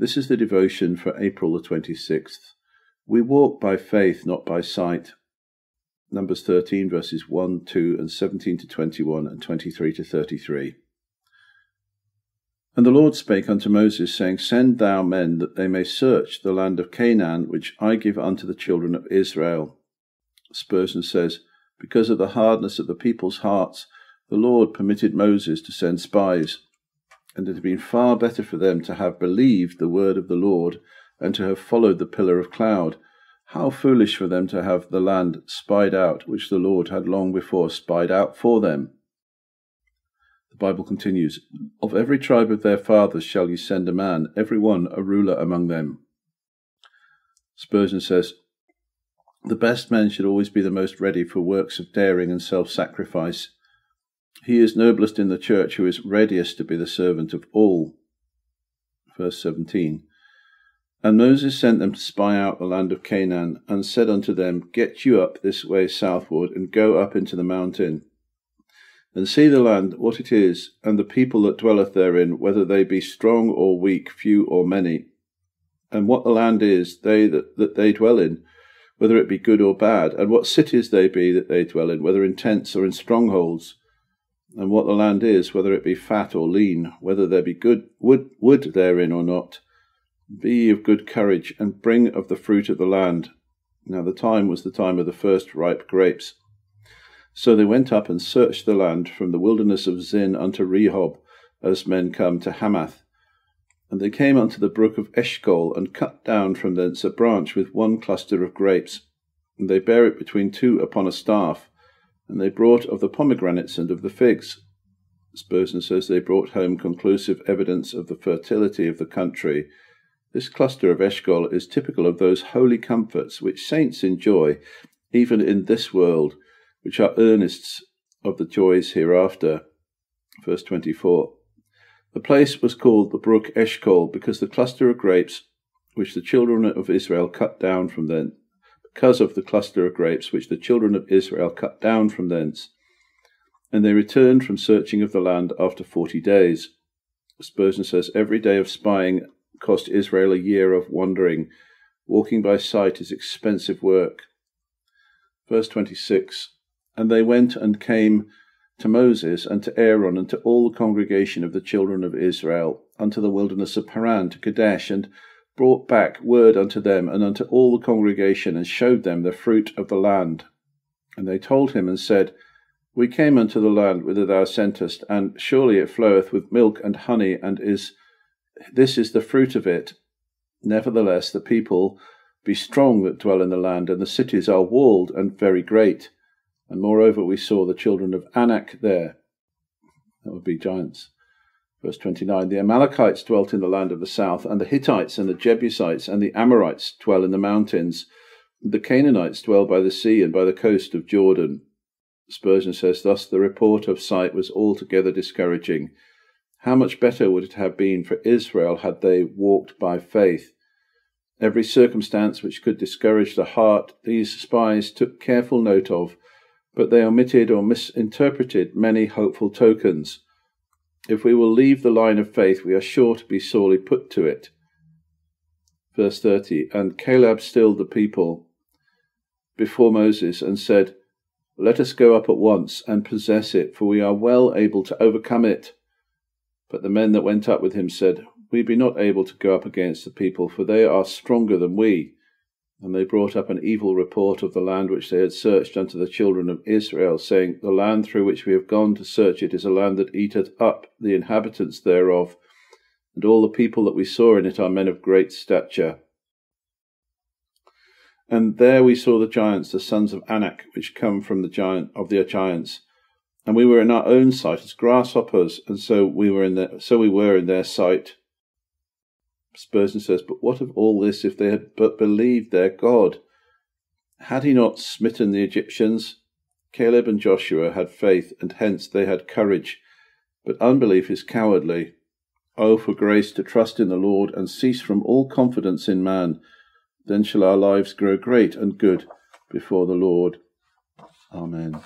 This is the devotion for April the 26th. We walk by faith, not by sight. Numbers 13, verses 1, 2, and 17 to 21, and 23 to 33. And the Lord spake unto Moses, saying, Send thou men, that they may search the land of Canaan, which I give unto the children of Israel. Spurgeon says, Because of the hardness of the people's hearts, the Lord permitted Moses to send spies, and it had been far better for them to have believed the word of the Lord, and to have followed the pillar of cloud. How foolish for them to have the land spied out, which the Lord had long before spied out for them. The Bible continues, Of every tribe of their fathers shall ye send a man, every one a ruler among them. Spurgeon says, The best men should always be the most ready for works of daring and self-sacrifice. He is noblest in the church who is readiest to be the servant of all. Verse 17. And Moses sent them to spy out the land of Canaan, and said unto them, Get you up this way southward, and go up into the mountain, and see the land, what it is, and the people that dwelleth therein, whether they be strong or weak, few or many, and what the land is, that they dwell in, whether it be good or bad, and what cities they be that they dwell in, whether in tents or in strongholds, and what the land is, whether it be fat or lean, whether there be good wood therein or not. Be ye of good courage, and bring of the fruit of the land. Now the time was the time of the first ripe grapes. So they went up and searched the land from the wilderness of Zin unto Rehob, as men come to Hamath. And they came unto the brook of Eshcol, and cut down from thence a branch with one cluster of grapes. And they bare it between two upon a staff. And they brought of the pomegranates and of the figs. Spurgeon says they brought home conclusive evidence of the fertility of the country. This cluster of Eshcol is typical of those holy comforts which saints enjoy, even in this world, which are earnests of the joys hereafter. Verse 24. The place was called the brook Eshcol, because the cluster of grapes which the children of Israel cut down from thence. Because of the cluster of grapes which the children of Israel cut down from thence. And they returned from searching of the land after 40 days. Spurgeon says, Every day of spying cost Israel a year of wandering. Walking by sight is expensive work. Verse 26. And they went and came to Moses and to Aaron and to all the congregation of the children of Israel, unto the wilderness of Paran, to Kadesh, and brought back word unto them and unto all the congregation, and showed them the fruit of the land. And they told him and said, We came unto the land whither thou sentest, and surely it floweth with milk and honey, and this is the fruit of it. Nevertheless the people be strong that dwell in the land, and the cities are walled and very great. And moreover we saw the children of Anak there. That would be giants. Verse 29, The Amalekites dwelt in the land of the south, and the Hittites and the Jebusites and the Amorites dwell in the mountains. The Canaanites dwell by the sea and by the coast of Jordan. Spurgeon says, Thus the report of sight was altogether discouraging. How much better would it have been for Israel had they walked by faith? Every circumstance which could discourage the heart these spies took careful note of, but they omitted or misinterpreted many hopeful tokens. If we will leave the line of faith, we are sure to be sorely put to it. Verse 30, And Caleb stilled the people before Moses, and said, Let us go up at once, and possess it, for we are well able to overcome it. But the men that went up with him said, We be not able to go up against the people, for they are stronger than we. And they brought up an evil report of the land which they had searched unto the children of Israel, saying, The land through which we have gone to search it is a land that eateth up the inhabitants thereof, and all the people that we saw in it are men of great stature. And there we saw the giants, the sons of Anak, which come from the giants. And we were in our own sight as grasshoppers, and so we were in their sight. Spurgeon says, But what of all this if they had but believed their God? Had he not smitten the Egyptians? Caleb and Joshua had faith, and hence they had courage. But unbelief is cowardly. Oh, for grace to trust in the Lord, and cease from all confidence in man. Then shall our lives grow great and good before the Lord. Amen.